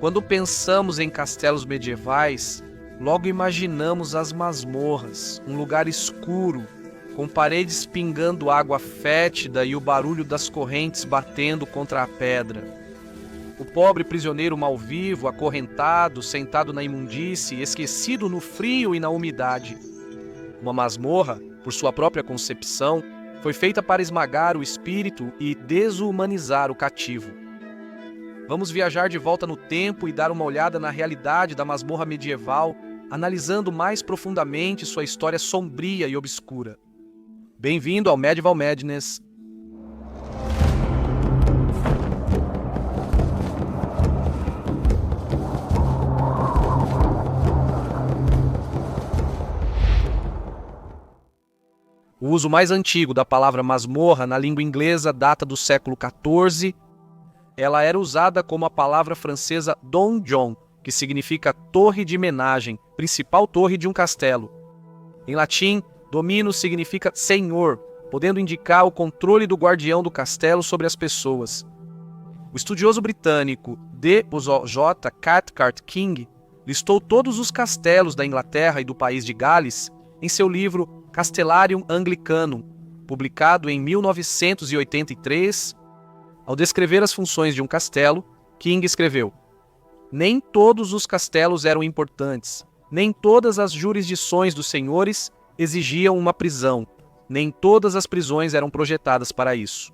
Quando pensamos em castelos medievais, logo imaginamos as masmorras, um lugar escuro, com paredes pingando água fétida e o barulho das correntes batendo contra a pedra. O pobre prisioneiro mal-vivo, acorrentado, sentado na imundície, esquecido no frio e na umidade. Uma masmorra, por sua própria concepção, foi feita para esmagar o espírito e desumanizar o cativo. Vamos viajar de volta no tempo e dar uma olhada na realidade da masmorra medieval, analisando mais profundamente sua história sombria e obscura. Bem-vindo ao Medieval Madness. O uso mais antigo da palavra masmorra na língua inglesa data do século XIV. Ela era usada como a palavra francesa donjon, que significa torre de menagem, principal torre de um castelo. Em latim, domino significa senhor, podendo indicar o controle do guardião do castelo sobre as pessoas. O estudioso britânico D.J. Cathcart King listou todos os castelos da Inglaterra e do país de Gales em seu livro Castellarium Anglicanum, publicado em 1983. Ao descrever as funções de um castelo, King escreveu: nem todos os castelos eram importantes, nem todas as jurisdições dos senhores exigiam uma prisão, nem todas as prisões eram projetadas para isso.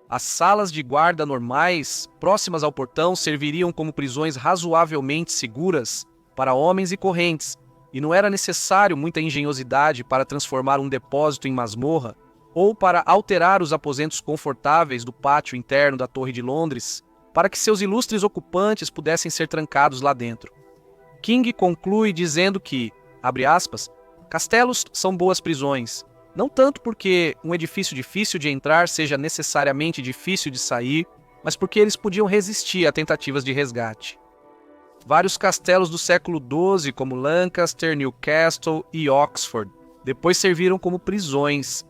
As salas de guarda normais, próximas ao portão, serviriam como prisões razoavelmente seguras para homens e correntes, e não era necessário muita engenhosidade para transformar um depósito em masmorra ou para alterar os aposentos confortáveis do pátio interno da Torre de Londres para que seus ilustres ocupantes pudessem ser trancados lá dentro. King conclui dizendo que, abre aspas, castelos são boas prisões, não tanto porque um edifício difícil de entrar seja necessariamente difícil de sair, mas porque eles podiam resistir a tentativas de resgate. Vários castelos do século XII, como Lancaster, Newcastle e Oxford, depois serviram como prisões.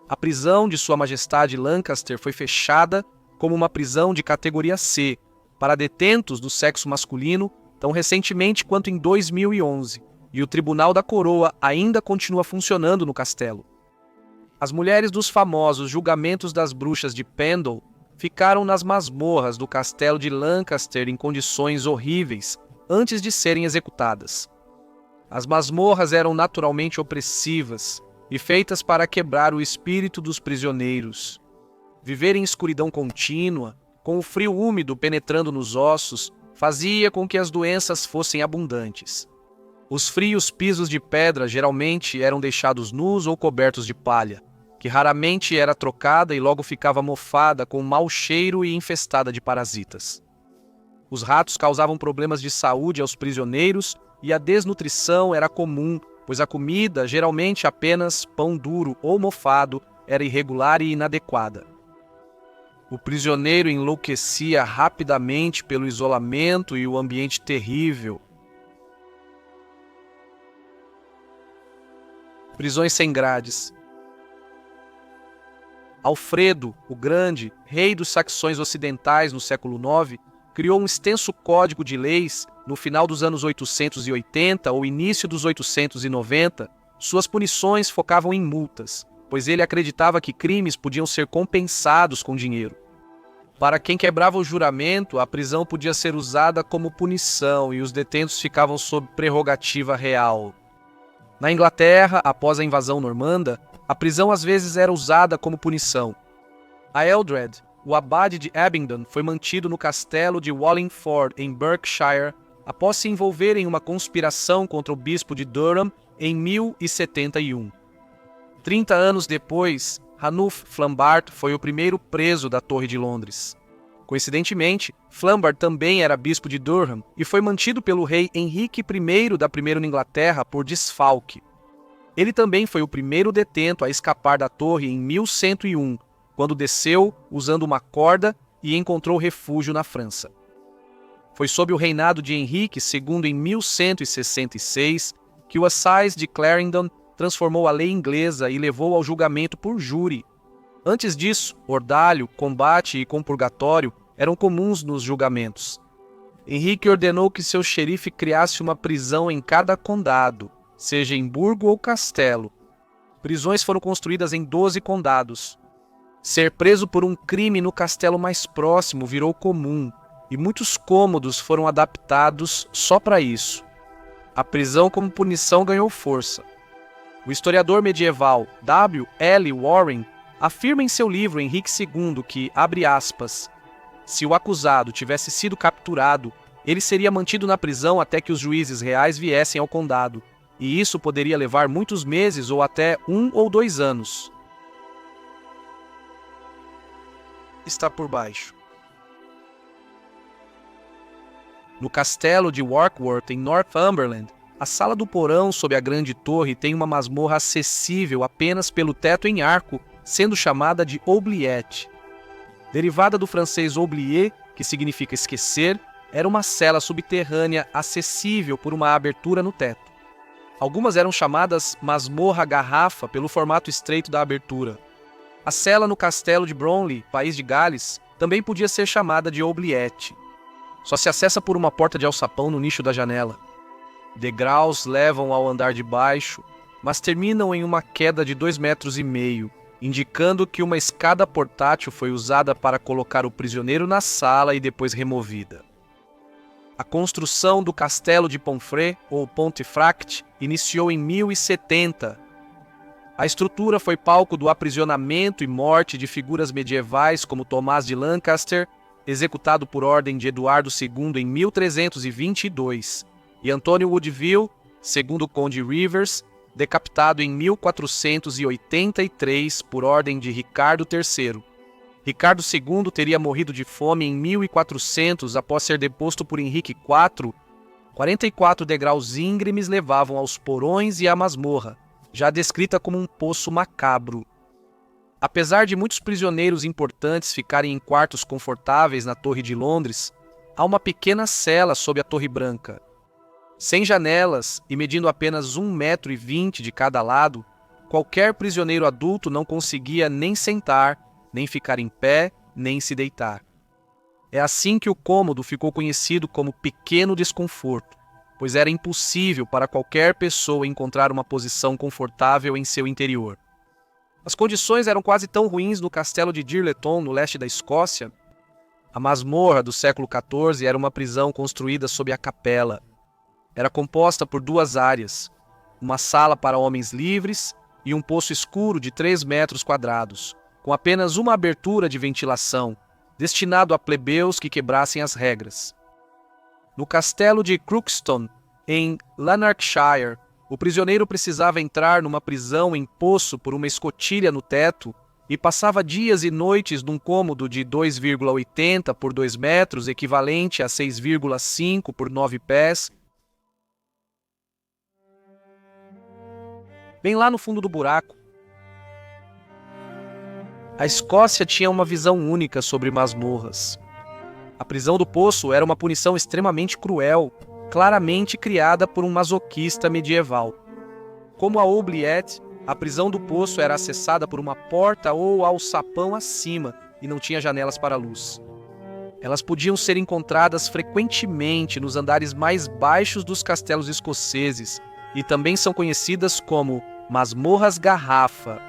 A prisão de Sua Majestade Lancaster foi fechada como uma prisão de categoria C, para detentos do sexo masculino, tão recentemente quanto em 2011, e o Tribunal da Coroa ainda continua funcionando no castelo. As mulheres dos famosos julgamentos das bruxas de Pendle ficaram nas masmorras do castelo de Lancaster em condições horríveis, antes de serem executadas. As masmorras eram naturalmente opressivas e feitas para quebrar o espírito dos prisioneiros. Viver em escuridão contínua, com o frio úmido penetrando nos ossos, fazia com que as doenças fossem abundantes. Os frios pisos de pedra geralmente eram deixados nus ou cobertos de palha, que raramente era trocada e logo ficava mofada com mau cheiro e infestada de parasitas. Os ratos causavam problemas de saúde aos prisioneiros e a desnutrição era comum, pois a comida, geralmente apenas pão duro ou mofado, era irregular e inadequada. O prisioneiro enlouquecia rapidamente pelo isolamento e o ambiente terrível. Prisões sem grades. Alfredo, o Grande, rei dos saxões ocidentais no século IX, criou um extenso código de leis no final dos anos 880 ou início dos 890. Suas punições focavam em multas, pois ele acreditava que crimes podiam ser compensados com dinheiro. Para quem quebrava o juramento, a prisão podia ser usada como punição e os detentos ficavam sob prerrogativa real. Na Inglaterra, após a invasão normanda, a prisão às vezes era usada como punição. A Eldred, o abade de Abingdon, foi mantido no castelo de Wallingford, em Berkshire, após se envolver em uma conspiração contra o bispo de Durham em 1071. 30 anos depois, Ranulf Flambard foi o primeiro preso da Torre de Londres. Coincidentemente, Flambard também era bispo de Durham e foi mantido pelo rei Henrique I da Primeira Inglaterra por desfalque. Ele também foi o primeiro detento a escapar da torre em 1101, quando desceu usando uma corda e encontrou refúgio na França. Foi sob o reinado de Henrique II em 1166 que o Assize de Clarendon transformou a lei inglesa e levou ao julgamento por júri. Antes disso, ordalho, combate e compurgatório eram comuns nos julgamentos. Henrique ordenou que seu xerife criasse uma prisão em cada condado, seja em burgo ou castelo. Prisões foram construídas em 12 condados. Ser preso por um crime no castelo mais próximo virou comum, e muitos cômodos foram adaptados só para isso. A prisão como punição ganhou força. O historiador medieval W. L. Warren afirma em seu livro Henrique II que, abre aspas, se o acusado tivesse sido capturado, ele seria mantido na prisão até que os juízes reais viessem ao condado, e isso poderia levar muitos meses ou até 1 ou 2 anos. Está por baixo. No castelo de Warkworth, em Northumberland, a sala do porão sob a grande torre tem uma masmorra acessível apenas pelo teto em arco, sendo chamada de oubliette. Derivada do francês oublier, que significa esquecer, era uma cela subterrânea acessível por uma abertura no teto. Algumas eram chamadas masmorra-garrafa pelo formato estreito da abertura. A cela no castelo de Bromley, país de Gales, também podia ser chamada de oubliette. Só se acessa por uma porta de alçapão no nicho da janela. Degraus levam ao andar de baixo, mas terminam em uma queda de 2,5 metros, indicando que uma escada portátil foi usada para colocar o prisioneiro na sala e depois removida. A construção do castelo de Pomfret, ou Pontefract, iniciou em 1070. A estrutura foi palco do aprisionamento e morte de figuras medievais como Tomás de Lancaster, executado por ordem de Eduardo II em 1322, e Antônio Woodville, segundo Conde Rivers, decapitado em 1483 por ordem de Ricardo III. Ricardo II teria morrido de fome em 1400 após ser deposto por Henrique IV. 44 degraus íngremes levavam aos porões e à masmorra, já descrita como um poço macabro. Apesar de muitos prisioneiros importantes ficarem em quartos confortáveis na Torre de Londres, há uma pequena cela sob a Torre Branca. Sem janelas e medindo apenas 1,20 metro de cada lado, qualquer prisioneiro adulto não conseguia nem sentar, nem ficar em pé, nem se deitar. É assim que o cômodo ficou conhecido como pequeno desconforto, pois era impossível para qualquer pessoa encontrar uma posição confortável em seu interior. As condições eram quase tão ruins no castelo de Dirleton, no leste da Escócia. A masmorra do século XIV era uma prisão construída sob a capela. Era composta por 2 áreas, uma sala para homens livres e um poço escuro de 3 metros quadrados, com apenas uma abertura de ventilação, destinado a plebeus que quebrassem as regras. No castelo de Crookston, em Lanarkshire, o prisioneiro precisava entrar numa prisão em poço por uma escotilha no teto e passava dias e noites num cômodo de 2,80 por 2 metros, equivalente a 6,5 por 9 pés. Bem lá no fundo do buraco. A Escócia tinha uma visão única sobre masmorras. A prisão do poço era uma punição extremamente cruel, claramente criada por um masoquista medieval. Como a oubliette, a prisão do poço era acessada por uma porta ou alçapão acima e não tinha janelas para a luz. Elas podiam ser encontradas frequentemente nos andares mais baixos dos castelos escoceses e também são conhecidas como masmorras garrafa.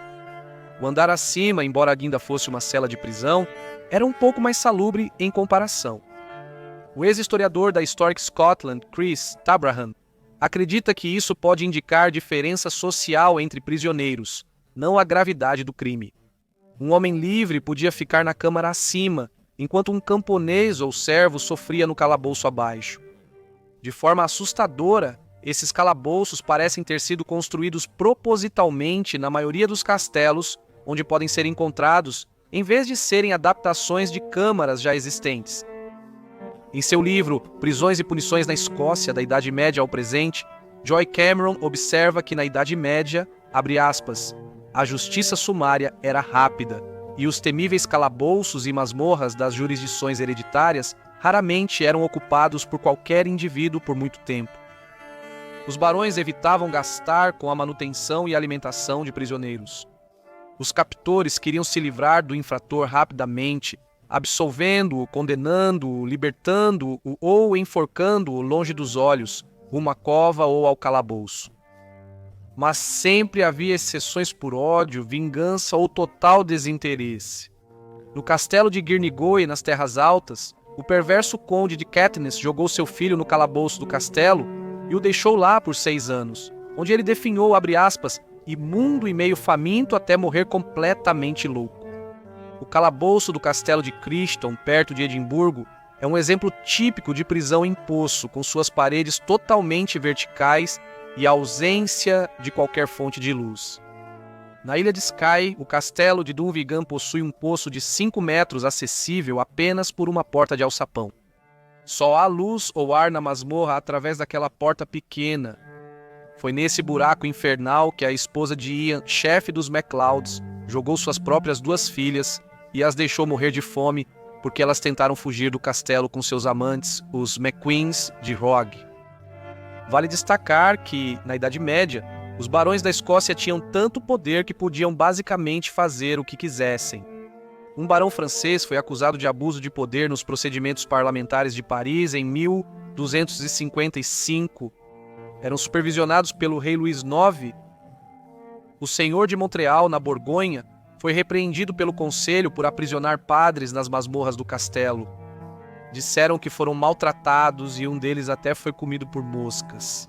O andar acima, embora ainda fosse uma cela de prisão, era um pouco mais salubre em comparação. O ex-historiador da Historic Scotland, Chris Tabraham, acredita que isso pode indicar diferença social entre prisioneiros, não a gravidade do crime. Um homem livre podia ficar na câmara acima, enquanto um camponês ou servo sofria no calabouço abaixo. De forma assustadora, esses calabouços parecem ter sido construídos propositalmente na maioria dos castelos, onde podem ser encontrados, em vez de serem adaptações de câmaras já existentes. Em seu livro Prisões e Punições na Escócia, da Idade Média ao Presente, Joy Cameron observa que na Idade Média, abre aspas, a justiça sumária era rápida e os temíveis calabouços e masmorras das jurisdições hereditárias raramente eram ocupados por qualquer indivíduo por muito tempo. Os barões evitavam gastar com a manutenção e alimentação de prisioneiros. Os captores queriam se livrar do infrator rapidamente, absolvendo-o, condenando-o, libertando-o ou enforcando-o longe dos olhos, rumo à cova ou ao calabouço. Mas sempre havia exceções por ódio, vingança ou total desinteresse. No castelo de Girnigoy, nas Terras Altas, o perverso conde de Katniss jogou seu filho no calabouço do castelo e o deixou lá por 6 anos, onde ele definhou, abre aspas, imundo e meio faminto até morrer completamente louco. O calabouço do castelo de Crichton, perto de Edimburgo, é um exemplo típico de prisão em poço, com suas paredes totalmente verticais e a ausência de qualquer fonte de luz. Na ilha de Skye, o castelo de Dunvegan possui um poço de 5 metros acessível apenas por uma porta de alçapão. Só há luz ou ar na masmorra através daquela porta pequena. Foi nesse buraco infernal que a esposa de Ian, chefe dos MacLeods, jogou suas próprias 2 filhas e as deixou morrer de fome porque elas tentaram fugir do castelo com seus amantes, os McQueens de Rogue. Vale destacar que, na Idade Média, os barões da Escócia tinham tanto poder que podiam basicamente fazer o que quisessem. Um barão francês foi acusado de abuso de poder nos procedimentos parlamentares de Paris em 1255. Eram supervisionados pelo rei Luís IX. O senhor de Montreal, na Borgonha, foi repreendido pelo conselho por aprisionar padres nas masmorras do castelo. Disseram que foram maltratados e um deles até foi comido por moscas.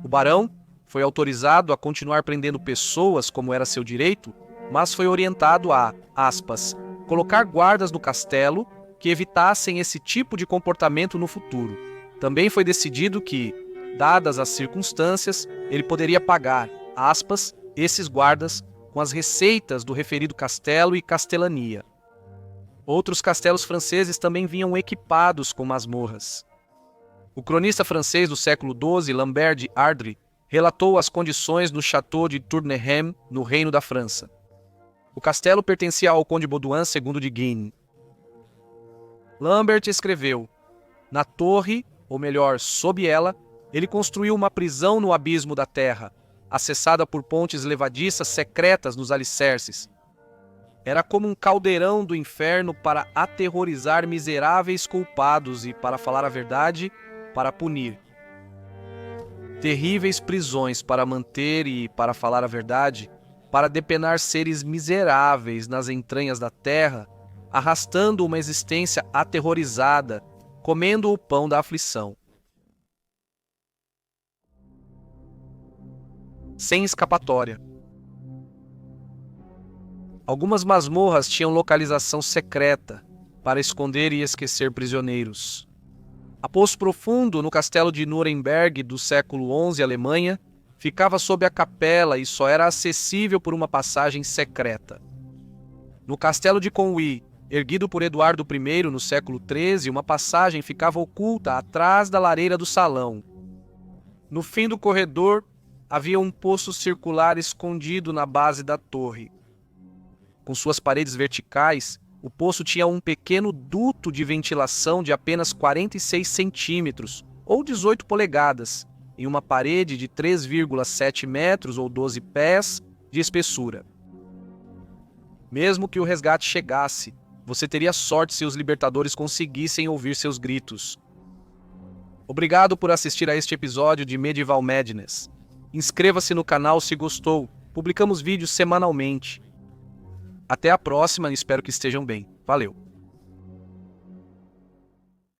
O barão foi autorizado a continuar prendendo pessoas, como era seu direito, mas foi orientado a, aspas, colocar guardas no castelo que evitassem esse tipo de comportamento no futuro. Também foi decidido que, dadas as circunstâncias, ele poderia pagar, aspas, esses guardas com as receitas do referido castelo e castelania. Outros castelos franceses também vinham equipados com masmorras. O cronista francês do século XII, Lambert de Ardres, relatou as condições no Château de Tournehem, no Reino da França. O castelo pertencia ao conde Baudouin II de Guienne. Lambert escreveu: na torre, ou melhor, sob ela, ele construiu uma prisão no abismo da terra, acessada por pontes levadiças secretas nos alicerces. Era como um caldeirão do inferno para aterrorizar miseráveis culpados e, para falar a verdade, para punir. Terríveis prisões para manter e, para falar a verdade, para depenar seres miseráveis nas entranhas da terra, arrastando uma existência aterrorizada, comendo o pão da aflição. Sem escapatória. Algumas masmorras tinham localização secreta para esconder e esquecer prisioneiros. A Poço Profundo, no castelo de Nuremberg do século XI, Alemanha, ficava sob a capela e só era acessível por uma passagem secreta. No castelo de Conwy, erguido por Eduardo I no século XIII, uma passagem ficava oculta atrás da lareira do salão. No fim do corredor, havia um poço circular escondido na base da torre. Com suas paredes verticais, o poço tinha um pequeno duto de ventilação de apenas 46 centímetros, ou 18 polegadas, em uma parede de 3,7 metros ou 12 pés de espessura. Mesmo que o resgate chegasse, você teria sorte se os libertadores conseguissem ouvir seus gritos. Obrigado por assistir a este episódio de Medieval Madness. Inscreva-se no canal se gostou. Publicamos vídeos semanalmente. Até a próxima e espero que estejam bem. Valeu!